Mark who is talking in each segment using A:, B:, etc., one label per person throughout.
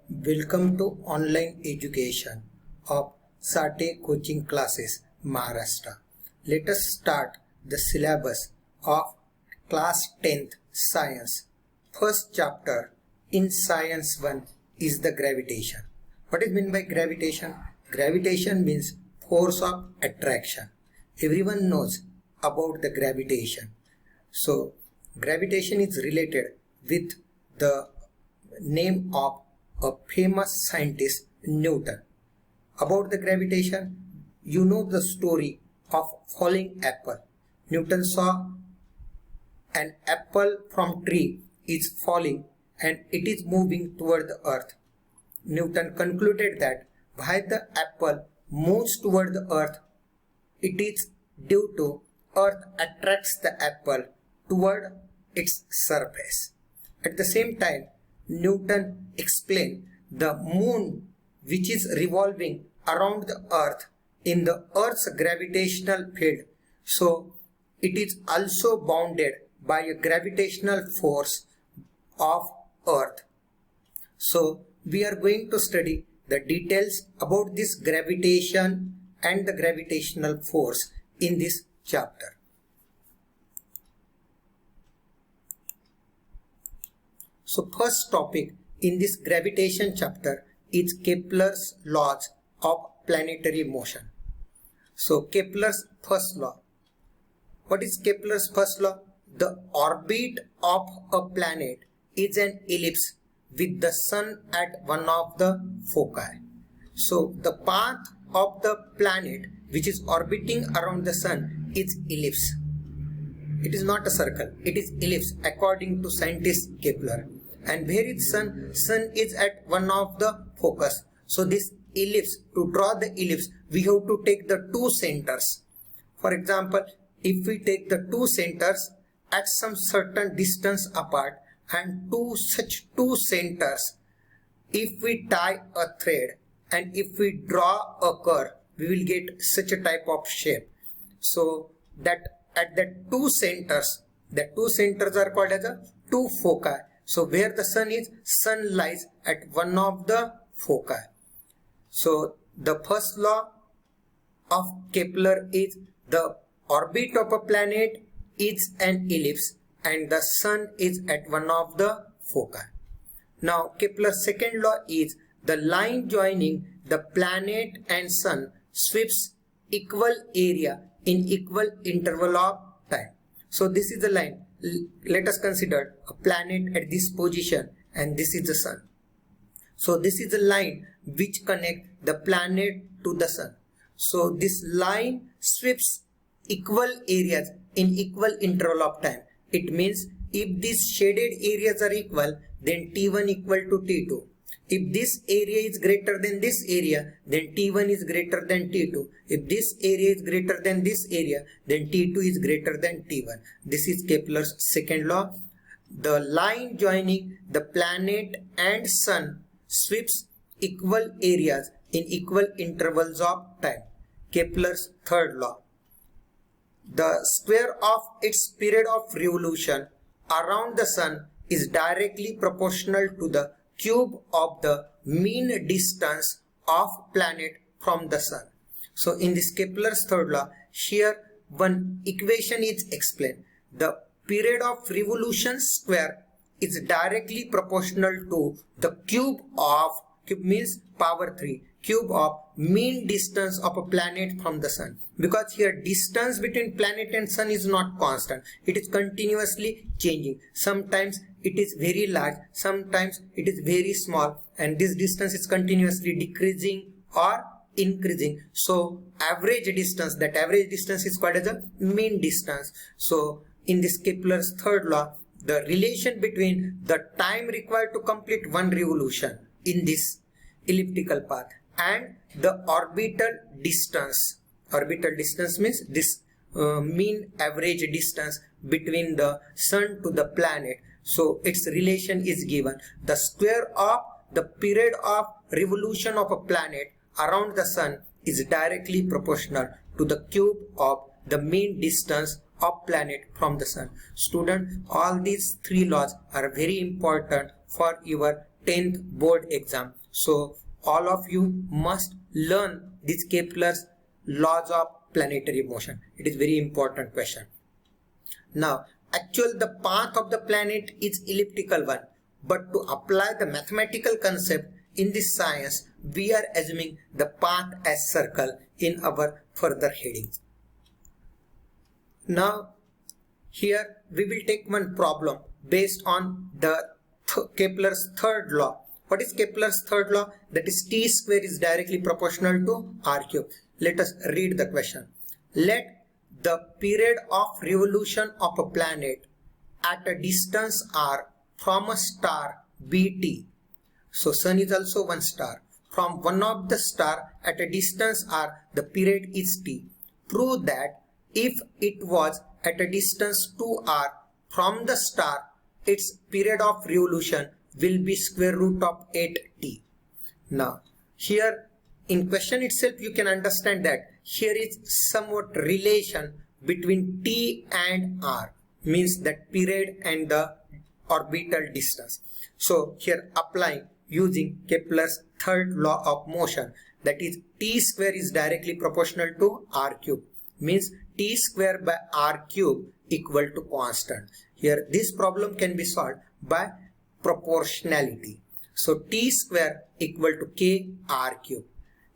A: Welcome to online education of SATE coaching classes Maharashtra. Let us start the syllabus of class 10th science. First chapter in science 1 is the gravitation. What is meant by gravitation? Gravitation means force of attraction. Everyone knows about the gravitation. So gravitation is related with the name of a famous scientist, Newton. About the gravitation, you know the story of falling apple. Newton saw an apple from tree is falling and it is moving toward the earth. Newton concluded that why the apple moves toward the earth, it is due to earth attracts the apple toward its surface. At the same time, Newton explained the moon which is revolving around the earth in the earth's gravitational field. So it is also bounded by a gravitational force of earth. So we are going to study the details about this gravitation and the gravitational force in this chapter. So first topic in this gravitation chapter is Kepler's laws of planetary motion. So Kepler's first law. What is Kepler's first law? The orbit of a planet is an ellipse with the sun at one of the foci. So the path of the planet which is orbiting around the sun is ellipse. It is not a circle, it is ellipse according to scientist Kepler. And where is sun? Sun is at one of the focus. So this ellipse, to draw the ellipse, we have to take the two centers. For example, if we take the two centers at some certain distance apart and such two centers, if we tie a thread and if we draw a curve, we will get such a type of shape. So that at the two centers are called as a two foci. So where the sun is, sun lies at one of the foci. So the first law of Kepler is the orbit of a planet is an ellipse and the sun is at one of the foci. Now Kepler's second law is the line joining the planet and sun sweeps equal area in equal interval of time. So this is the line. Let us consider a planet at this position and this is the sun. So this is the line which connects the planet to the sun. So this line sweeps equal areas in equal interval of time. It means if these shaded areas are equal, then T1 equal to T2. If this area is greater than this area, then T1 is greater than T2. If this area is greater than this area, then T2 is greater than T1. This is Kepler's second law. The line joining the planet and sun sweeps equal areas in equal intervals of time. Kepler's third law. The square of its period of revolution around the sun is directly proportional to the cube of the mean distance of planet from the sun. So in this Kepler's third law, here one equation is explained. The period of revolution square is directly proportional to the cube means power 3, cube of mean distance of a planet from the sun. Because here distance between planet and sun is not constant. It is continuously changing. Sometimes it is very large, sometimes it is very small, and this distance is continuously decreasing or increasing. So average distance, that average distance is called as a mean distance. So in this Kepler's third law, the relation between the time required to complete one revolution in this elliptical path and the orbital distance means this mean average distance between the sun to the planet. So its relation is given. The square of the period of revolution of a planet around the sun is directly proportional to the cube of the mean distance of planet from the sun. Student, all these three laws are very important for your 10th board exam. So all of you must learn this Kepler's laws of planetary motion. It is very important question. Now, the path of the planet is elliptical one, but to apply the mathematical concept in this science, we are assuming the path as circle in our further headings. Now, here we will take one problem based on the Kepler's third law. What is Kepler's third law? That is T square is directly proportional to R cube. Let us read the question. Let the period of revolution of a planet at a distance r from a star be t. So Sun is also one star. From one of the star at a distance r, the period is t. Prove that if it was at a distance 2r from the star, its period of revolution will be square root of 8t. Now, here in question itself you can understand that here is somewhat relation between t and r, means that period and the orbital distance. So here applying using Kepler's third law of motion, that is t square is directly proportional to r cube, means t square by r cube equal to constant. Here this problem can be solved by proportionality. So t square equal to k r cube.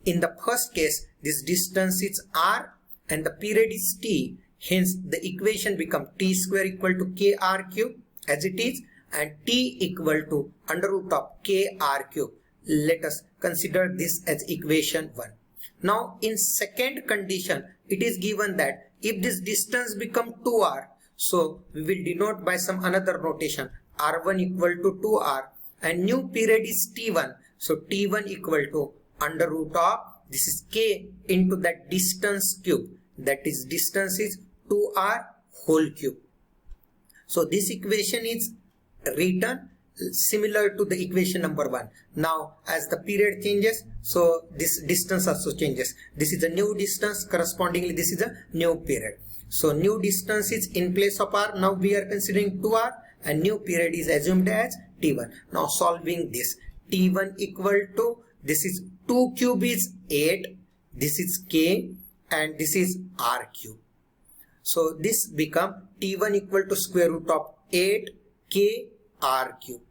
A: In the first case, this distance is r and the period is t. Hence the equation becomes t square equal to k r cube as it is, and t equal to under root of k r cube. Let us consider this as equation 1. Now in second condition, it is given that if this distance become 2r, so we will denote by some another notation, r1 equal to 2r, and new period is t1. So t1 equal to under root of, this is k into that distance cube, that is distance is 2r whole cube. So this equation is written similar to the equation number 1. Now as the period changes, so this distance also changes. This is a new distance, correspondingly this is a new period. So new distance is in place of r, now we are considering 2r, and new period is assumed as t1. Now solving this, t1 equal to, this is 2 cube is 8, this is k, and this is r cube. So this become t1 equal to square root of 8 k r cube.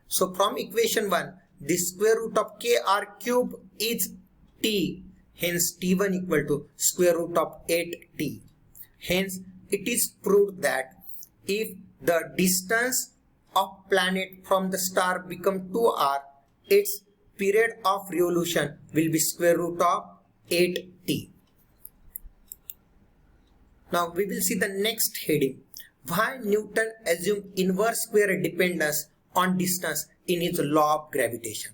A: So from equation 1, the square root of k r cube is t, hence t1 equal to square root of 8t. Hence it is proved that if the distance of planet from the star become 2r, its period of revolution will be square root of 8t. Now we will see the next heading. Why Newton assumed inverse square dependence on distance in his law of gravitation.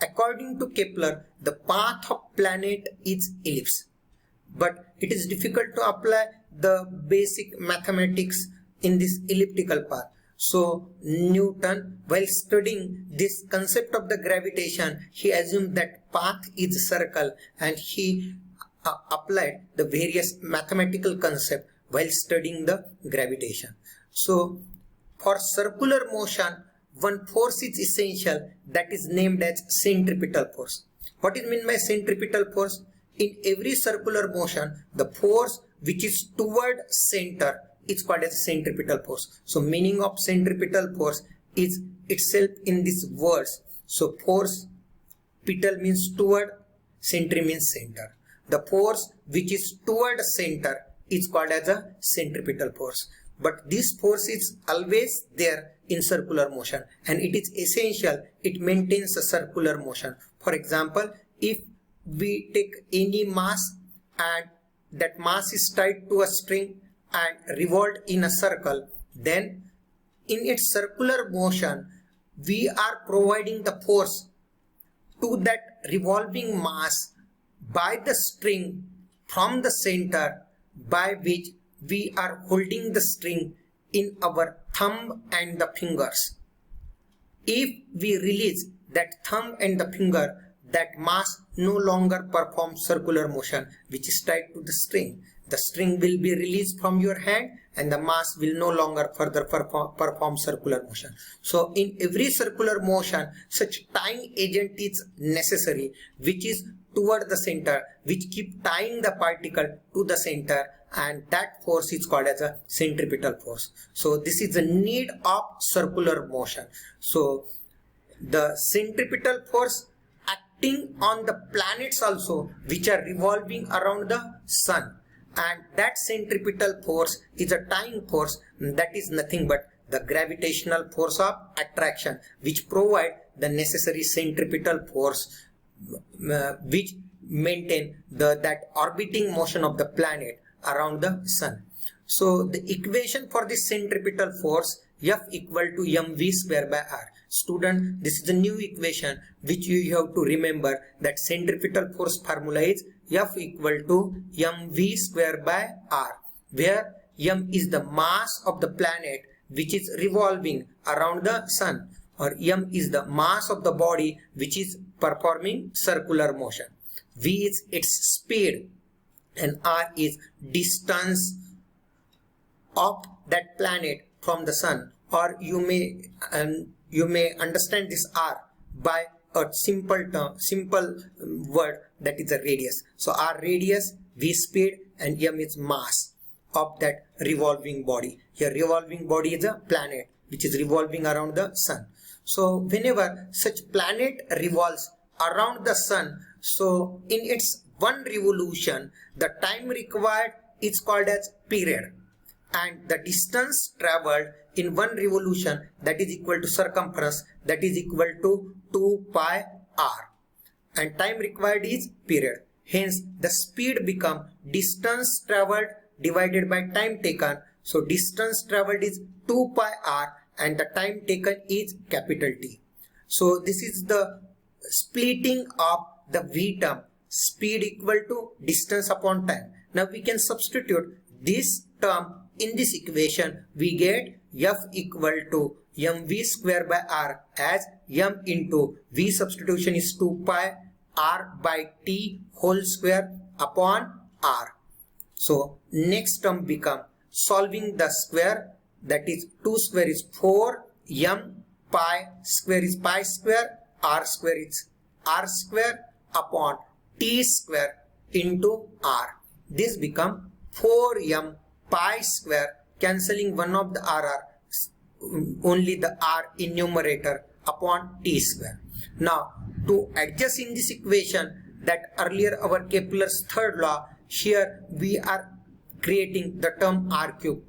A: According to Kepler, the path of planet is ellipse, but it is difficult to apply the basic mathematics in this elliptical path. So Newton, while studying this concept of the gravitation, he assumed that path is circle, and he applied the various mathematical concepts while studying the gravitation. So for circular motion, one force is essential, that is named as centripetal force. What is meant by centripetal force? In every circular motion, the force which is toward center is called as centripetal force. So meaning of centripetal force is itself in these words. So force, petal means toward, centri means center. The force which is toward center is called as a centripetal force. But this force is always there in circular motion, and it is essential, it maintains a circular motion. For example, if we take any mass and that mass is tied to a string and revolved in a circle, then in its circular motion we are providing the force to that revolving mass by the string from the center, by which we are holding the string in our thumb and the fingers. If we release that thumb and the finger, that mass no longer performs circular motion which is tied to the string. the string will be released from your hand and the mass will no longer further perform circular motion. So in every circular motion, such tying agent is necessary, which is toward the center, which keep tying the particle to the center, and that force is called as a centripetal force. So this is the need of circular motion. So the centripetal force acting on the planets also, which are revolving around the sun, and that centripetal force is a tying force, that is nothing but the gravitational force of attraction, which provide the necessary centripetal force which maintain that orbiting motion of the planet around the sun. So the equation for this centripetal force, F equal to mv square by r. Student, this is a new equation which you have to remember, that centripetal force formula is F equal to mv square by r, where m is the mass of the planet which is revolving around the sun, or m is the mass of the body which is performing circular motion. V is its speed and r is distance of that planet from the sun, or you may understand this r by a simple word, that is a radius. So r radius, v speed, and m is mass of that revolving body. Here revolving body is a planet which is revolving around the sun. So whenever such planet revolves around the sun, so in its one revolution, the time required is called as period, and the distance traveled in one revolution, that is equal to circumference, that is equal to 2 pi r, and time required is period. Hence the speed become distance traveled divided by time taken. So distance traveled is 2 pi r and the time taken is capital T. So this is the splitting of the V term, speed equal to distance upon time. Now we can substitute this term in this equation. We get F equal to mv square by r, as m into v substitution is 2 pi r by t whole square upon r. So next term become solving the square, that is 2 square is 4, m pi square is pi square, r square is r square upon t square into r. This become 4m pi square, cancelling one of the r, only the r in numerator, upon t square. Now to adjust in this equation that earlier our Kepler's third law, here we are creating the term r cube.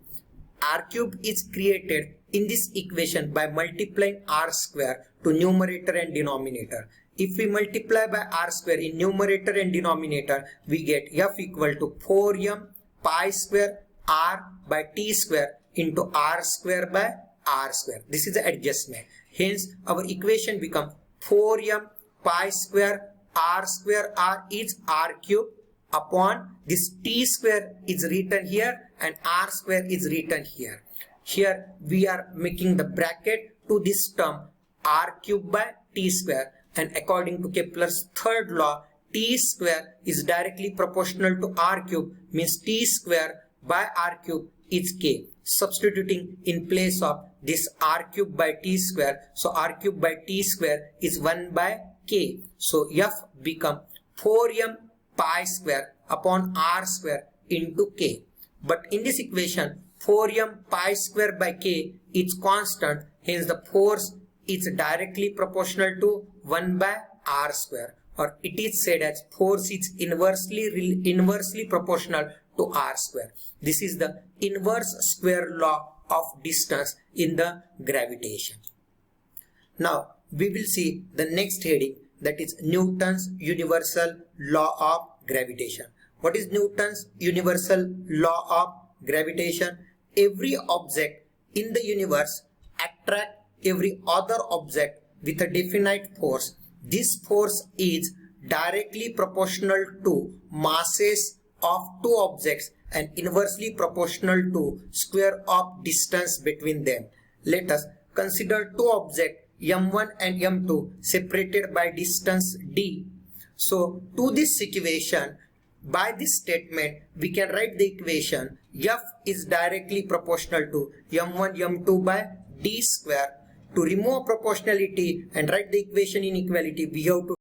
A: R cube is created in this equation by multiplying r square to numerator and denominator. If we multiply by r square in numerator and denominator, we get F equal to 4m pi square r by t square into r square by r square. This is the adjustment. Hence our equation become 4m pi square r is r cube upon this t square is written here and r square is written here. Here we are making the bracket to this term r cube by t square, and according to Kepler's third law, t square is directly proportional to r cube, means t square by r cube is k. Substituting in place of this r cube by t square, so r cube by t square is 1 by k. So F become 4m pi square upon r square into k. But in this equation, 4m pi square by k is constant, hence the force is directly proportional to 1 by r square, or it is said as force is inversely proportional to r square. This is the inverse square law of distance in the gravitation. Now we will see the next heading, that is Newton's universal law of gravitation. What is Newton's universal law of gravitation? Every object in the universe attract every other object with a definite force. This force is directly proportional to masses of two objects and inversely proportional to square of distance between them. Let us consider two objects m1 and m2 separated by distance d. So to this situation, By this statement, we can write the equation F is directly proportional to m1 m2 by d square. To remove proportionality and write the equation inequality, we have to